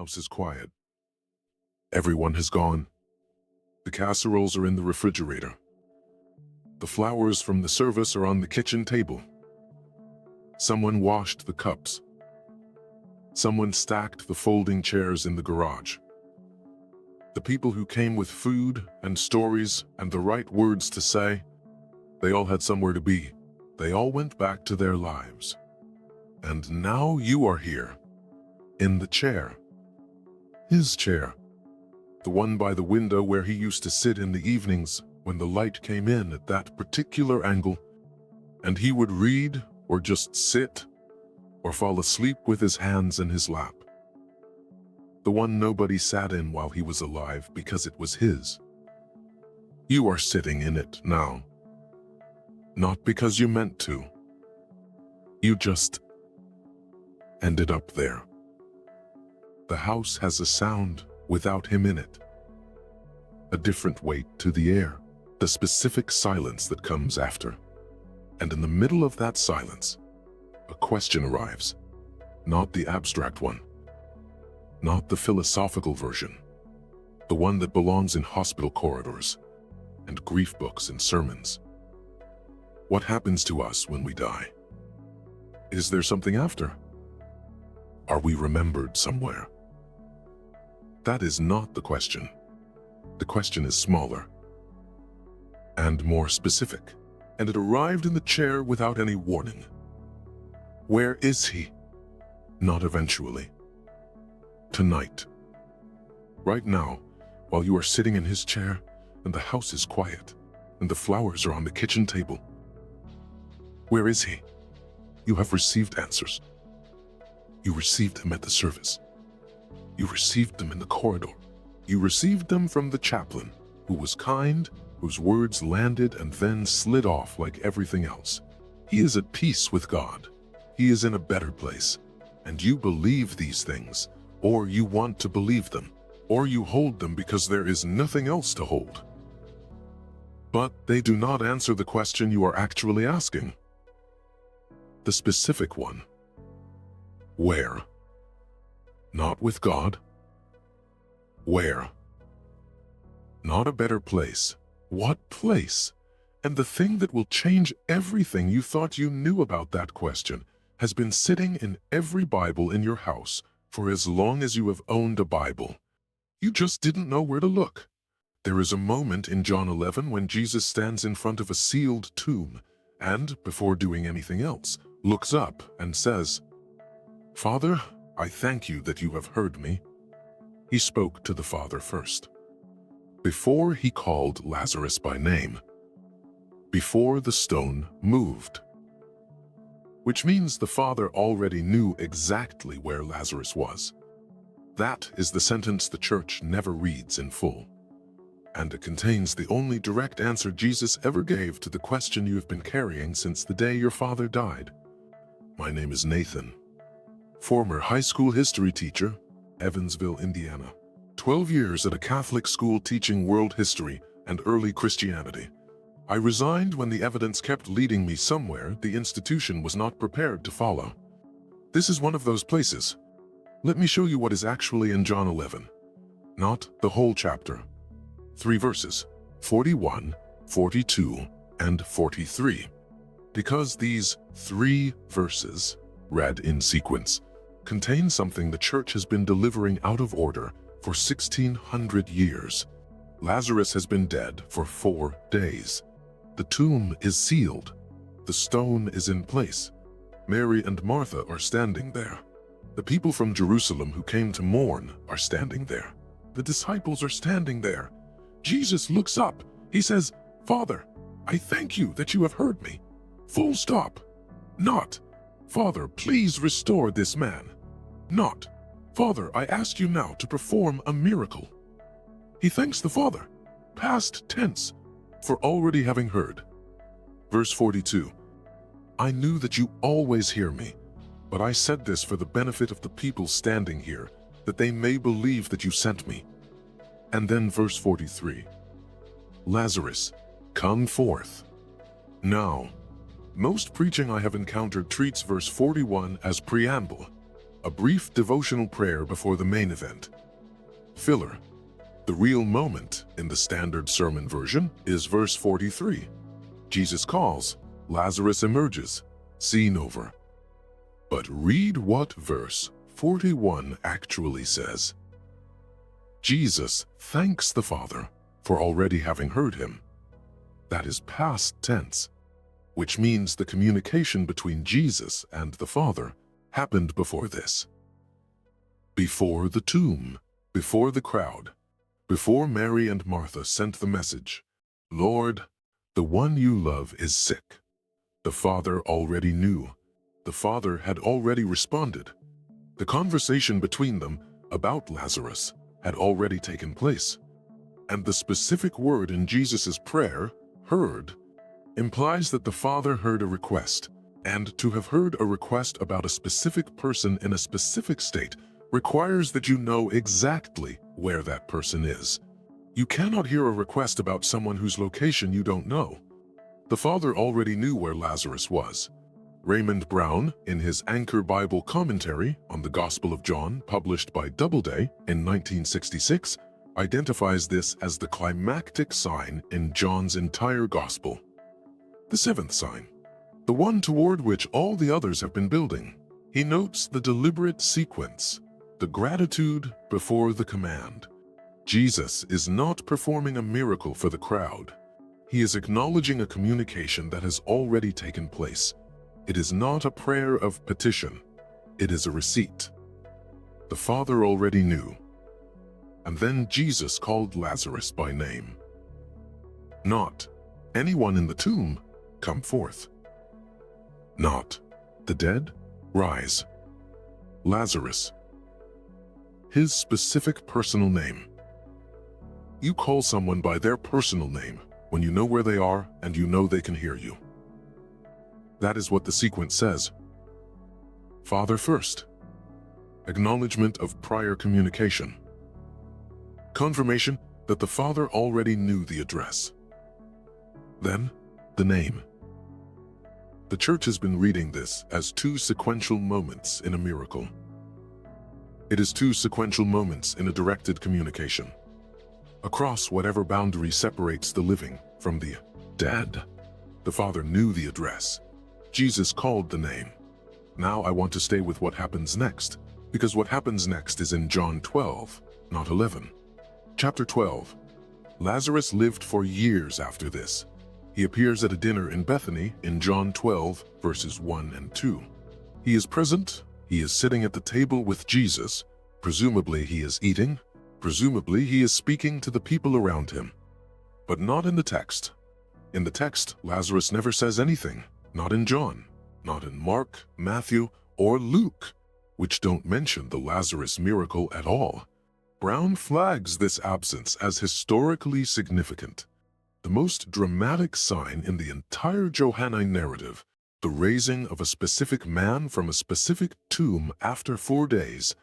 house is quiet. Everyone has gone. The casseroles are in the refrigerator. The flowers from the service are on the kitchen table. Someone washed the cups. Someone stacked the folding chairs in the garage. The people who came with food and stories and the right words to say, they all had somewhere to be. They all went back to their lives. And now you are here, in the chair. His chair. The one by the window where he used to sit in the evenings when the light came in at that particular angle, and he would read or just sit or fall asleep with his hands in his lap. The one nobody sat in while he was alive because it was his. You are sitting in it now. Not because you meant to. You just ended up there. The house has a sound without him in it. A different weight to the air, the specific silence that comes after. And in the middle of that silence, a question arrives. Not the abstract one. Not the philosophical version. The one that belongs in hospital corridors and grief books and sermons. What happens to us when we die? Is there something after? Are we remembered somewhere? That is not the question. The question is smaller and more specific, and it arrived in the chair without any warning. Where is he? Not eventually. Tonight. Right now, while you are sitting in his chair and the house is quiet and the flowers are on the kitchen table. Where is he? You have received answers. You received them at the service. You received them in the corridor. You received them from the chaplain, who was kind, whose words landed and then slid off like everything else. He is at peace with God. He is in a better place. And you believe these things, or you want to believe them, or you hold them because there is nothing else to hold. But they do not answer the question you are actually asking. The specific one. Where? Not with God. Where? Not a better place. What place? And the thing that will change everything you thought you knew about that question has been sitting in every Bible in your house for as long as you have owned a Bible. You just didn't know where to look. There is a moment in John 11 when Jesus stands in front of a sealed tomb and, before doing anything else, looks up and says, "Father, I thank you that you have heard me." He spoke to the Father first. Before he called Lazarus by name. Before the stone moved. Which means the Father already knew exactly where Lazarus was. That is the sentence the church never reads in full. And it contains the only direct answer Jesus ever gave to the question you have been carrying since the day your father died. My name is Nathan. Former high school history teacher, Evansville, Indiana. 12 years at a Catholic school teaching world history and early Christianity. I resigned when the evidence kept leading me somewhere the institution was not prepared to follow. This is one of those places. Let me show you what is actually in John 11. Not the whole chapter. 3 verses, 41, 42, and 43. Because these 3 verses, read in sequence, contain something the church has been delivering out of order for 1600 years. Lazarus has been dead for 4 days. The tomb is sealed. The stone is in place. Mary and Martha are standing there. The people from Jerusalem who came to mourn are standing there. The disciples are standing there. Jesus looks up. He says, "Father, I thank you that you have heard me." Full stop. Not, "Father, please restore this man." Not, "Father, I ask you now to perform a miracle." He thanks the Father, past tense, for already having heard. Verse 42. I knew that you always hear me, but I said this for the benefit of the people standing here, that they may believe that you sent me. And then verse 43. Lazarus, come forth. Now, most preaching I have encountered treats verse 41 as preamble, a brief devotional prayer before the main event. Filler. The real moment in the standard sermon version is verse 43. Jesus calls, Lazarus emerges, scene over. But read what verse 41 actually says. Jesus thanks the Father for already having heard him. That is past tense, which means the communication between Jesus and the Father happened before this. Before the tomb, before the crowd, before Mary and Martha sent the message, Lord, the one you love is sick. The Father already knew. The Father had already responded. The conversation between them about Lazarus had already taken place. And the specific word in Jesus' prayer, heard, implies that the Father heard a request, and to have heard a request about a specific person in a specific state requires that you know exactly where that person is. You cannot hear a request about someone whose location you don't know. The Father already knew where Lazarus was. Raymond Brown, in his Anchor Bible commentary on the Gospel of John, published by Doubleday in 1966, identifies this as the climactic sign in John's entire Gospel. The seventh sign, the one toward which all the others have been building. He notes the deliberate sequence, the gratitude before the command. Jesus is not performing a miracle for the crowd. He is acknowledging a communication that has already taken place. It is not a prayer of petition. It is a receipt. The Father already knew. And then Jesus called Lazarus by name. Not, anyone in the tomb, come forth. Not, the dead, rise. Lazarus. His specific personal name. You call someone by their personal name when you know where they are and you know they can hear you. That is what the sequence says. Father first. Acknowledgement of prior communication. Confirmation that the Father already knew the address. Then, the name. The Church has been reading this as two sequential moments in a miracle. It is two sequential moments in a directed communication. Across whatever boundary separates the living from the dead, the Father knew the address. Jesus called the name. Now I want to stay with what happens next, because what happens next is in John 12, not 11. Chapter 12. Lazarus lived for years after this. He appears at a dinner in Bethany in John 12, verses 1 and 2. He is present. He is sitting at the table with Jesus. Presumably he is eating. Presumably he is speaking to the people around him. But not in the text. In the text, Lazarus never says anything. Not in John, not in Mark, Matthew, or Luke, which don't mention the Lazarus miracle at all. Brown flags this absence as historically significant. The most dramatic sign in the entire Johannine narrative, the raising of a specific man from a specific tomb after 4 days,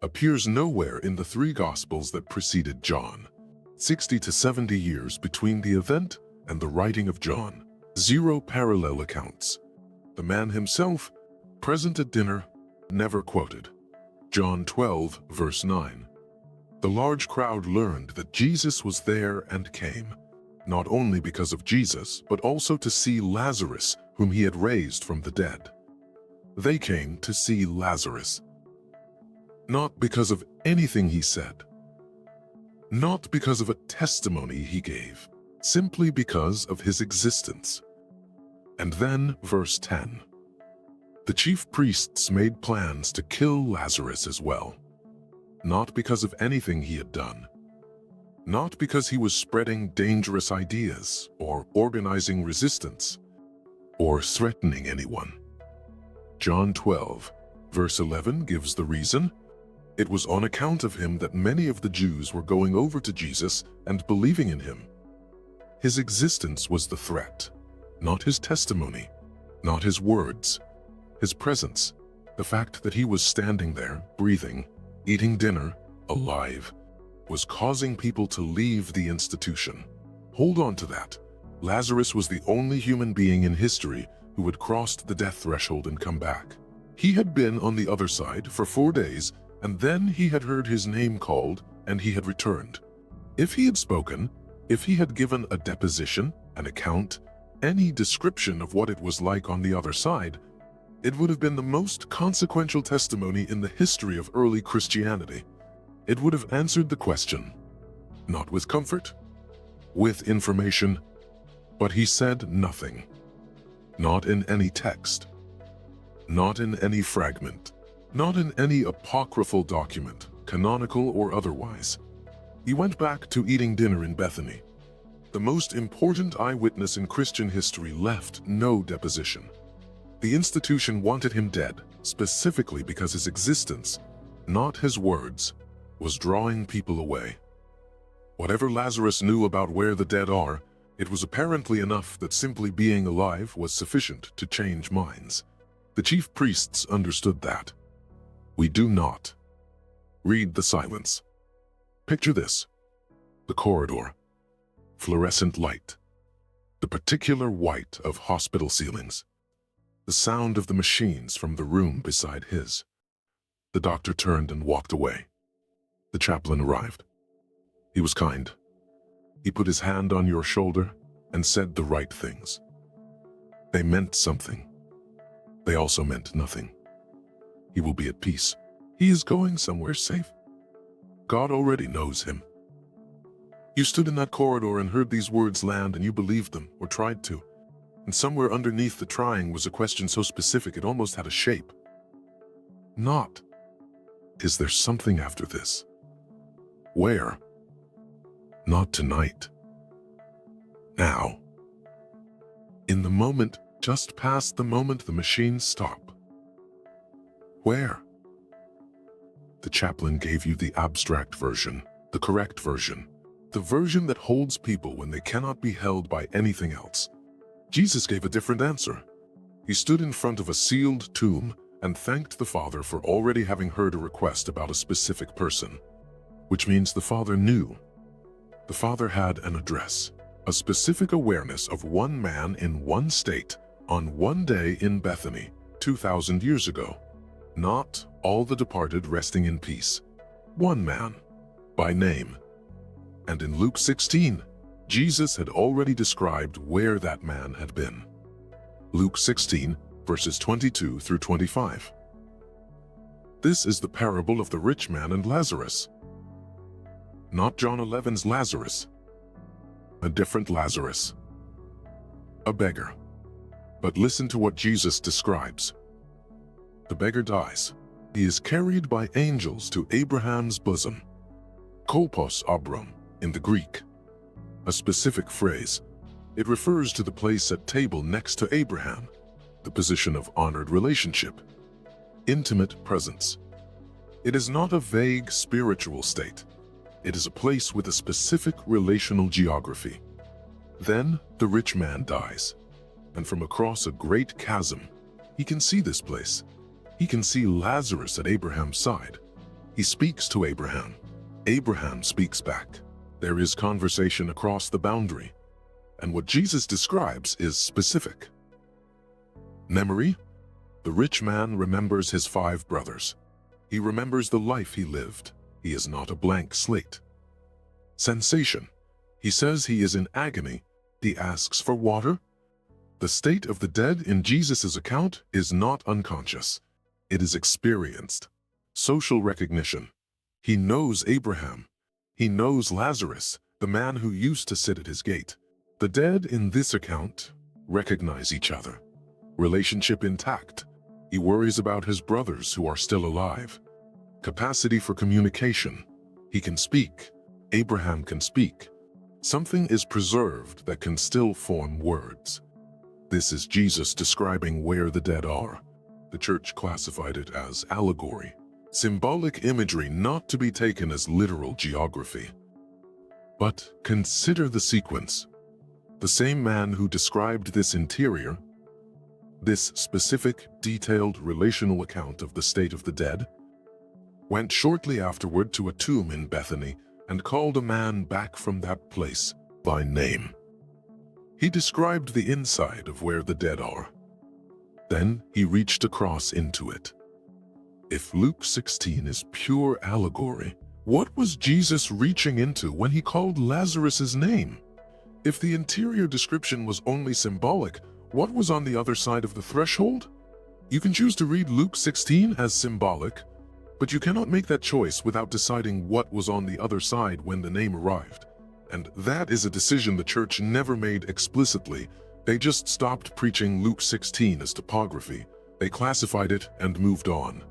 appears nowhere in the three Gospels that preceded John. 60 to 70 years between the event and the writing of John. 0 parallel accounts. The man himself, present at dinner, never quoted. John 12, verse 9. The large crowd learned that Jesus was there and came, not only because of Jesus, but also to see Lazarus, whom he had raised from the dead. They came to see Lazarus. Not because of anything he said. Not because of a testimony he gave. Simply because of his existence. And then, verse 10. The chief priests made plans to kill Lazarus as well. Not because of anything he had done. Not because he was spreading dangerous ideas or organizing resistance or threatening anyone. John 12, verse 11 gives the reason. It was on account of him that many of the Jews were going over to Jesus and believing in him. His existence was the threat, not his testimony, not his words. His presence, the fact that he was standing there, breathing, eating dinner, alive, was causing people to leave the institution. Hold on to that. Lazarus was the only human being in history who had crossed the death threshold and come back. He had been on the other side for 4 days, and then he had heard his name called, and he had returned. If he had spoken, if he had given a deposition, an account, any description of what it was like on the other side, it would have been the most consequential testimony in the history of early Christianity. It would have answered the question, not with comfort, with information, but he said nothing. Not in any text, not in any fragment, not in any apocryphal document, canonical or otherwise. He went back to eating dinner in Bethany. The most important eyewitness in Christian history left no deposition. The institution wanted him dead, specifically because his existence, not his words, was drawing people away. Whatever Lazarus knew about where the dead are, it was apparently enough that simply being alive was sufficient to change minds. The chief priests understood that. We do not. Read the silence. Picture this. The corridor. Fluorescent light. The particular white of hospital ceilings. The sound of the machines from the room beside his. The doctor turned and walked away. The chaplain arrived. He was kind. He put his hand on your shoulder and said the right things. They meant something. They also meant nothing. He will be at peace. He is going somewhere safe. God already knows him. You stood in that corridor and heard these words land, and you believed them, or tried to. And somewhere underneath the trying was a question so specific it almost had a shape. Not, is there something after this? Where? Not tonight. Now. In the moment, just past the moment the machines stop. Where? The chaplain gave you the abstract version, the correct version, the version that holds people when they cannot be held by anything else. Jesus gave a different answer. He stood in front of a sealed tomb and thanked the Father for already having heard a request about a specific person, which means the Father knew. The Father had an address, a specific awareness of one man in one state on one day in Bethany 2,000 years ago. Not all the departed resting in peace. One man, by name. And in Luke 16, Jesus had already described where that man had been. Luke 16, verses 22 through 25. This is the parable of the rich man and Lazarus. Not John 11's Lazarus. A different Lazarus. A beggar. But listen to what Jesus describes. The beggar dies. He is carried by angels to Abraham's bosom. Kolpos Abram in the Greek. A specific phrase. It refers to the place at table next to Abraham, the position of honored relationship, intimate presence. It is not a vague spiritual state. It is a place with a specific relational geography. Then the rich man dies, and from across a great chasm, he can see this place. He can see Lazarus at Abraham's side. He speaks to Abraham. Abraham speaks back. There is conversation across the boundary. And what Jesus describes is specific. Memory. The rich man remembers his 5 brothers. He remembers the life he lived. He is not a blank slate. Sensation. He says he is in agony. He asks for water. The state of the dead in Jesus' account is not unconscious. It is experienced. Social recognition. He knows Abraham. He knows Lazarus, the man who used to sit at his gate. The dead in this account recognize each other. Relationship intact. He worries about his brothers who are still alive. Capacity for communication. He can speak. Abraham can speak. Something is preserved that can still form words. This is Jesus describing where the dead are. The church classified it as allegory, symbolic imagery not to be taken as literal geography. But consider the sequence. The same man who described this interior, this specific, detailed relational account of the state of the dead, went shortly afterward to a tomb in Bethany and called a man back from that place by name. He described the inside of where the dead are. Then he reached across into it. If Luke 16 is pure allegory, what was Jesus reaching into when he called Lazarus' name? If the interior description was only symbolic, what was on the other side of the threshold? You can choose to read Luke 16 as symbolic, but you cannot make that choice without deciding what was on the other side when the name arrived. And that is a decision the church never made explicitly. They just stopped preaching Luke 16 as topography. They classified it and moved on.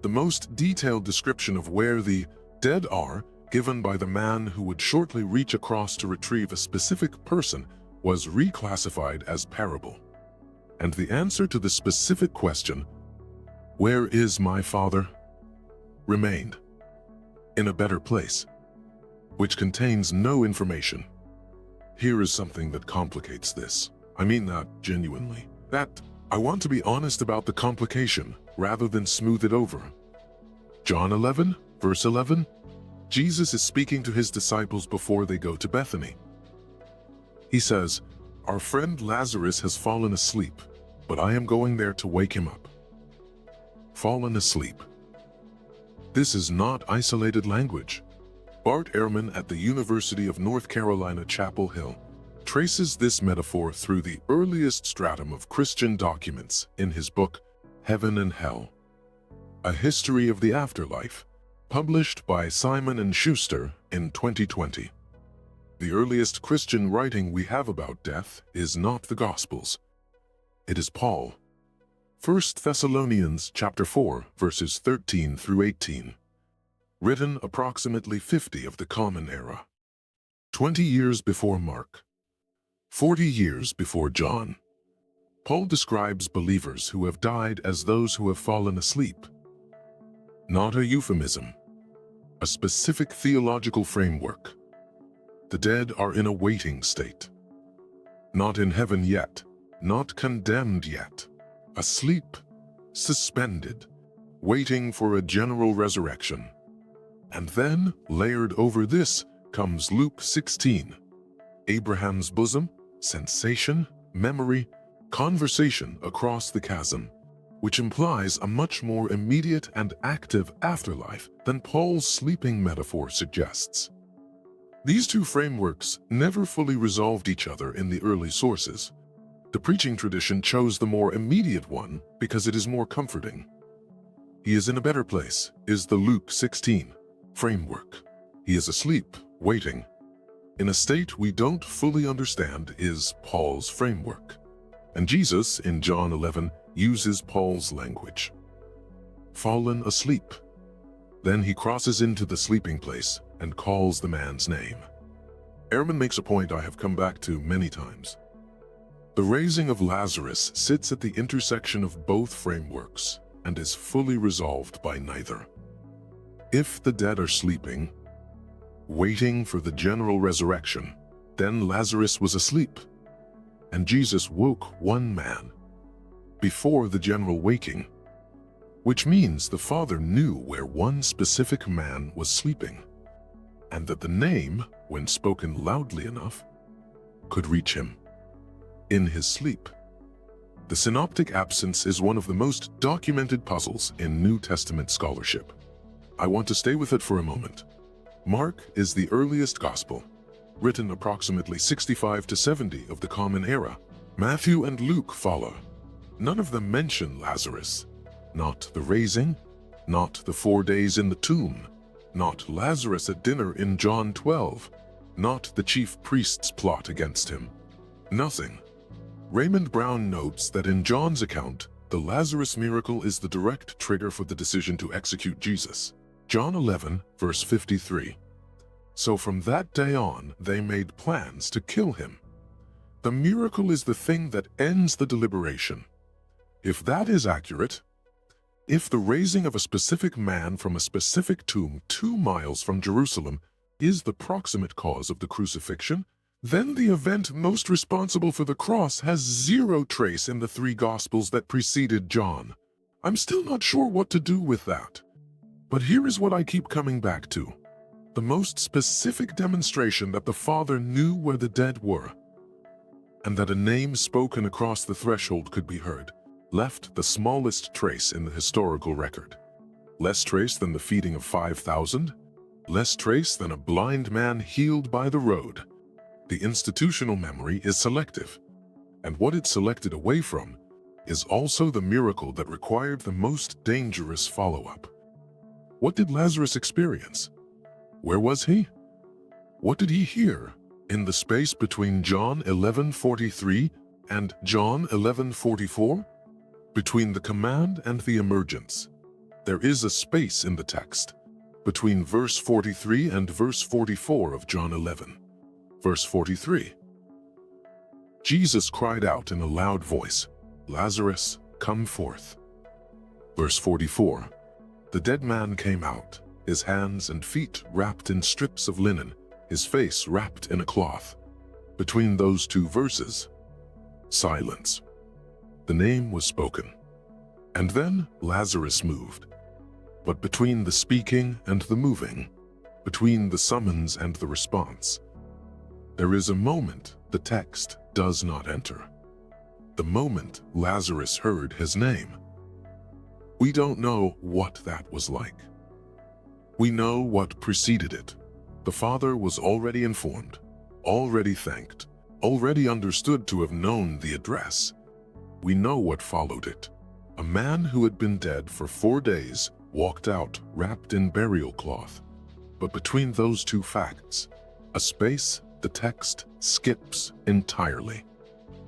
The most detailed description of where the dead are, given by the man who would shortly reach across to retrieve a specific person, was reclassified as parable. And the answer to the specific question, "Where is my Father?" remained in a better place, which contains no information. Here is something that complicates this. I mean that genuinely. That I want to be honest about the complication rather than smooth it over. John 11, verse 11, Jesus is speaking to his disciples before they go to Bethany. He says, "Our friend Lazarus has fallen asleep, but I am going there to wake him up." Fallen asleep. This is not isolated language. Bart Ehrman at the University of North Carolina, Chapel Hill, traces this metaphor through the earliest stratum of Christian documents in his book, Heaven and Hell: A History of the Afterlife, published by Simon & Schuster in 2020. The earliest Christian writing we have about death is not the Gospels. It is Paul. 1 Thessalonians chapter 4, verses 13 through 18. Written approximately 50 of the Common Era. 20 years before Mark. 40 years before John. Paul describes believers who have died as those who have fallen asleep. Not a euphemism. A specific theological framework. The dead are in a waiting state. Not in heaven yet, not condemned yet. Asleep, suspended, waiting for a general resurrection. And then, layered over this, comes Luke 16. Abraham's bosom, sensation, memory, conversation across the chasm, which implies a much more immediate and active afterlife than Paul's sleeping metaphor suggests. These two frameworks never fully resolved each other in the early sources. The preaching tradition chose the more immediate one because it is more comforting. He is in a better place is the Luke 16 framework. He is asleep, waiting. In a state we don't fully understand is Paul's framework. And Jesus, in John 11, uses Paul's language. Fallen asleep. Then he crosses into the sleeping place and calls the man's name. Ehrman makes a point I have come back to many times. The raising of Lazarus sits at the intersection of both frameworks and is fully resolved by neither. If the dead are sleeping, waiting for the general resurrection, then Lazarus was asleep, and Jesus woke one man before the general waking, which means the Father knew where one specific man was sleeping, and that the name, when spoken loudly enough, could reach him in his sleep. The synoptic absence is one of the most documented puzzles in New Testament scholarship. I want to stay with it for a moment. Mark is the earliest gospel, written approximately 65 to 70 of the Common Era. Matthew and Luke follow. None of them mention Lazarus. Not the raising, not the 4 days in the tomb, not Lazarus at dinner in John 12, not the chief priest's plot against him. Nothing. Raymond Brown notes that in John's account, the Lazarus miracle is the direct trigger for the decision to execute Jesus. John 11, verse 53. So from that day on, they made plans to kill him. The miracle is the thing that ends the deliberation. If that is accurate, if the raising of a specific man from a specific tomb 2 miles from Jerusalem is the proximate cause of the crucifixion, then the event most responsible for the cross has zero trace in the 3 Gospels that preceded John. I'm still not sure what to do with that. But here is what I keep coming back to. The most specific demonstration that the Father knew where the dead were, and that a name spoken across the threshold could be heard. left the smallest trace in the historical record. Less trace than the feeding of 5,000, less trace than a blind man healed by the road. The institutional memory is selective, and what it's selected away from is also the miracle that required the most dangerous follow-up. What did Lazarus experience? Where was he? What did he hear in the space between John 11:43 and John 11:44? Between the command and the emergence, there is a space in the text between verse 43 and verse 44 of John 11. Verse 43. Jesus cried out in a loud voice, "Lazarus, come forth." Verse 44. The dead man came out, his hands and feet wrapped in strips of linen, his face wrapped in a cloth. Between those two verses, silence. The name was spoken. And then Lazarus moved. But between the speaking and the moving, between the summons and the response, there is a moment the text does not enter. The moment Lazarus heard his name. We don't know what that was like. We know what preceded it. The Father was already informed, already thanked, already understood to have known the address. We know what followed it. A man who had been dead for 4 days walked out wrapped in burial cloth. But between those two facts, a space the text skips entirely.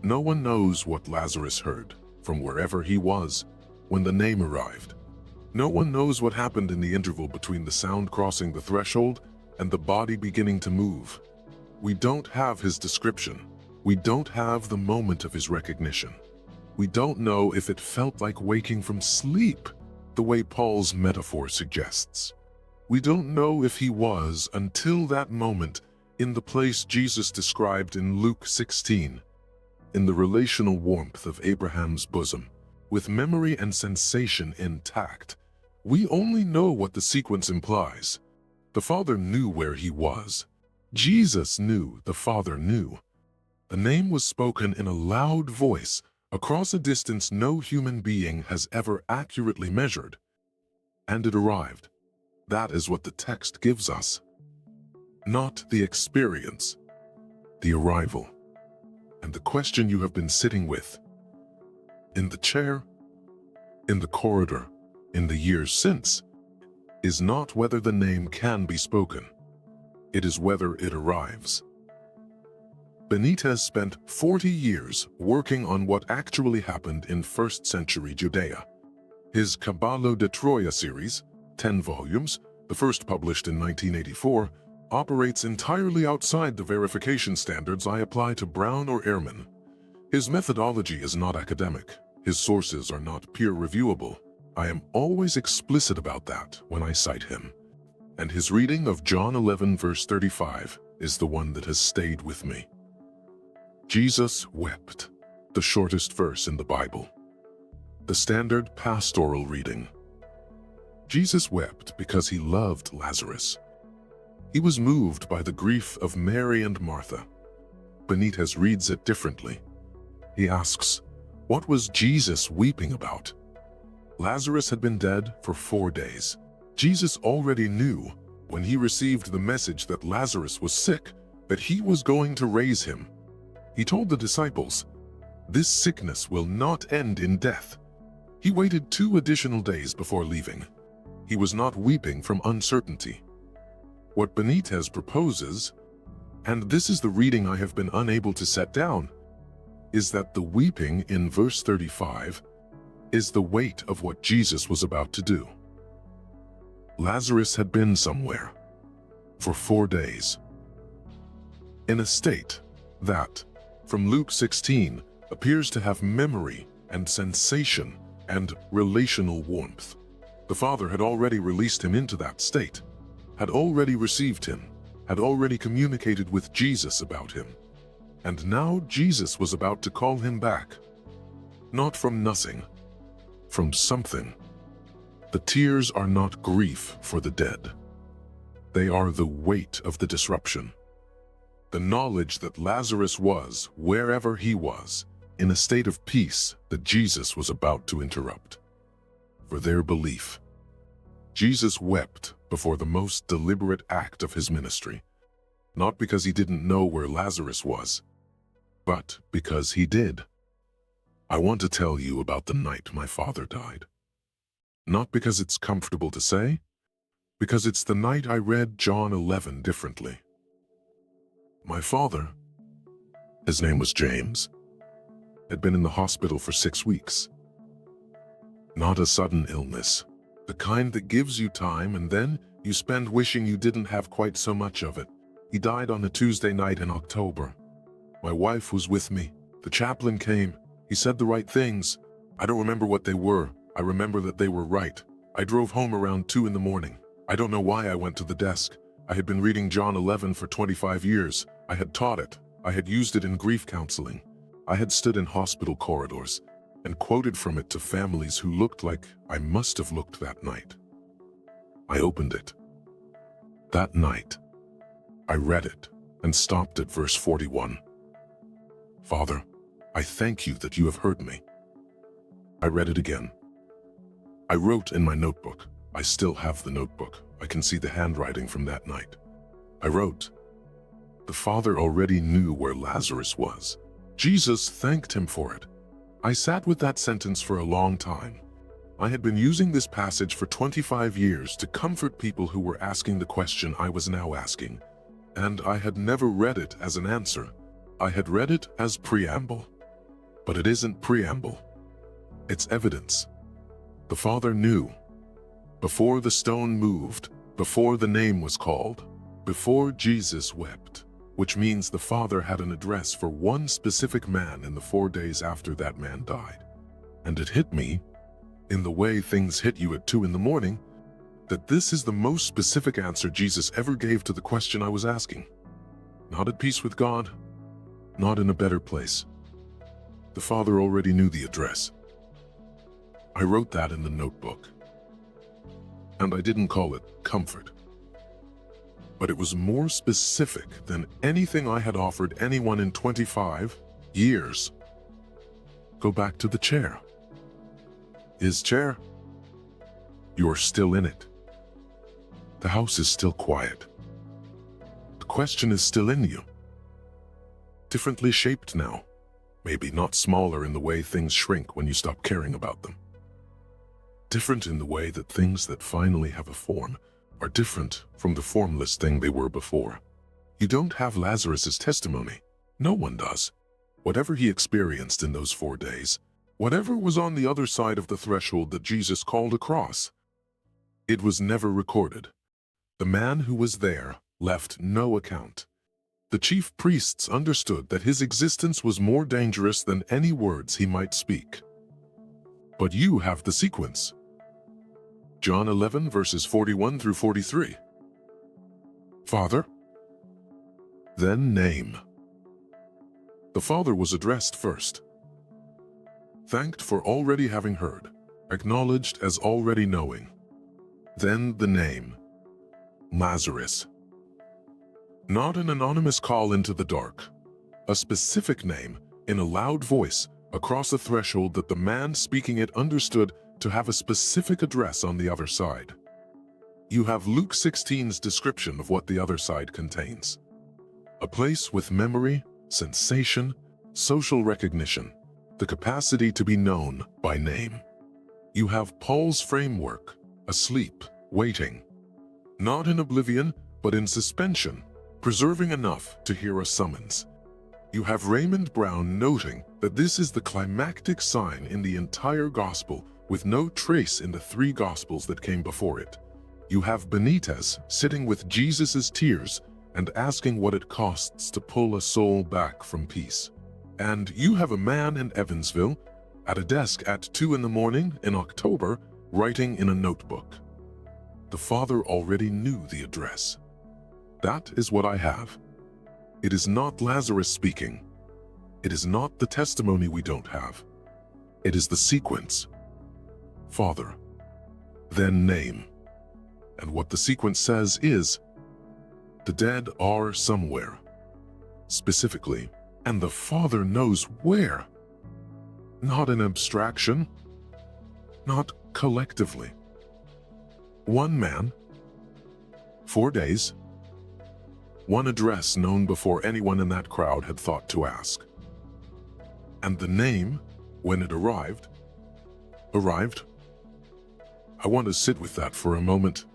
No one knows what Lazarus heard from wherever he was when the name arrived. No one knows what happened in the interval between the sound crossing the threshold and the body beginning to move. We don't have his description. We don't have the moment of his recognition. We don't know if it felt like waking from sleep, the way Paul's metaphor suggests. We don't know if he was, until that moment, in the place Jesus described in Luke 16, in the relational warmth of Abraham's bosom, with memory and sensation intact. We only know what the sequence implies. The Father knew where he was. Jesus knew the Father knew. The name was spoken in a loud voice across a distance no human being has ever accurately measured. And it arrived. That is what the text gives us. Not the experience, the arrival. And the question you have been sitting with, in the chair, in the corridor, in the years since, is not whether the name can be spoken. It is whether it arrives. Benitez spent 40 years working on what actually happened in 1st century Judea. His Caballo de Troya series, 10 volumes, the first published in 1984, operates entirely outside the verification standards I apply to Brown or Ehrman. His methodology is not academic. His sources are not peer-reviewable. I am always explicit about that when I cite him. And his reading of John 11 verse 35 is the one that has stayed with me. Jesus wept, the shortest verse in the Bible. The standard pastoral reading. Jesus wept because he loved Lazarus. He was moved by the grief of Mary and Martha. Benitez reads it differently. He asks, what was Jesus weeping about? Lazarus had been dead for 4 days. Jesus already knew, when he received the message that Lazarus was sick, that he was going to raise him. He told the disciples, "This sickness will not end in death." He waited 2 additional days before leaving. He was not weeping from uncertainty. What Benitez proposes, and this is the reading I have been unable to set down, is that the weeping in verse 35 is the weight of what Jesus was about to do. Lazarus had been somewhere for 4 days, in a state that, from Luke 16, appears to have memory and sensation and relational warmth. The Father had already released him into that state, had already received him, had already communicated with Jesus about him. And now Jesus was about to call him back. Not from nothing, from something. The tears are not grief for the dead. They are the weight of the disruption. The knowledge that Lazarus was, wherever he was, in a state of peace that Jesus was about to interrupt. For their belief, Jesus wept before the most deliberate act of his ministry, not because he didn't know where Lazarus was, but because he did. I want to tell you about the night my father died. Not because it's comfortable to say, because it's the night I read John 11 differently. My father, his name was James, had been in the hospital for 6 weeks. Not a sudden illness, the kind that gives you time and then you spend wishing you didn't have quite so much of it. He died on a Tuesday night in October. My wife was with me. The chaplain came. He said the right things. I don't remember what they were. I remember that they were right. I drove home around 2 in the morning. I don't know why I went to the desk. I had been reading John 11 for 25 years. I had taught it. I had used it in grief counseling. I had stood in hospital corridors and quoted from it to families who looked like I must have looked that night. I opened it. That night, I read it and stopped at verse 41. Father, I thank you that you have heard me. I read it again. I wrote in my notebook. I still have the notebook. I can see the handwriting from that night. I wrote, the Father already knew where Lazarus was. Jesus thanked him for it. I sat with that sentence for a long time. I had been using this passage for 25 years to comfort people who were asking the question I was now asking, and I had never read it as an answer. I had read it as preamble. But it isn't preamble. It's evidence. The Father knew. Before the stone moved, before the name was called, before Jesus wept, which means the Father had an address for one specific man in the 4 days after that man died. And it hit me, in the way things hit you at 2 in the morning, that this is the most specific answer Jesus ever gave to the question I was asking. Not at peace with God, not in a better place. The Father already knew the address. I wrote that in the notebook. And I didn't call it comfort. But it was more specific than anything I had offered anyone in 25 years. Go back to the chair. His chair. You're still in it. The house is still quiet. The question is still in you. Differently shaped now. Maybe not smaller in the way things shrink when you stop caring about them. Different in the way that things that finally have a form are different from the formless thing they were before. You don't have Lazarus's testimony. No one does. Whatever he experienced in those 4 days, whatever was on the other side of the threshold that Jesus called across, it was never recorded. The man who was there left no account. The chief priests understood that his existence was more dangerous than any words he might speak. But you have the sequence. John 11 verses 41 through 43. Father, then name. The Father was addressed first. Thanked for already having heard, acknowledged as already knowing. Then the name, Lazarus. Not an anonymous call into the dark, a specific name in a loud voice across a threshold that the man speaking it understood to have a specific address on the other side. You have Luke 16's description of what the other side contains. A place with memory, sensation, social recognition, the capacity to be known by name. You have Paul's framework, asleep, waiting. Not in oblivion, but in suspension, preserving enough to hear a summons. You have Raymond Brown noting that this is the climactic sign in the entire gospel with no trace in the 3 gospels that came before it. You have Benitez sitting with Jesus's tears and asking what it costs to pull a soul back from peace. And you have a man in Evansville at a desk at 2 in the morning in October writing in a notebook. The Father already knew the address. That is what I have. It is not Lazarus speaking. It is not the testimony we don't have. It is the sequence. Father, then name. And what the sequence says is, the dead are somewhere. Specifically, and the Father knows where. Not an abstraction, not collectively. One man, 4 days, one address known before anyone in that crowd had thought to ask. And the name, when it arrived. I want to sit with that for a moment.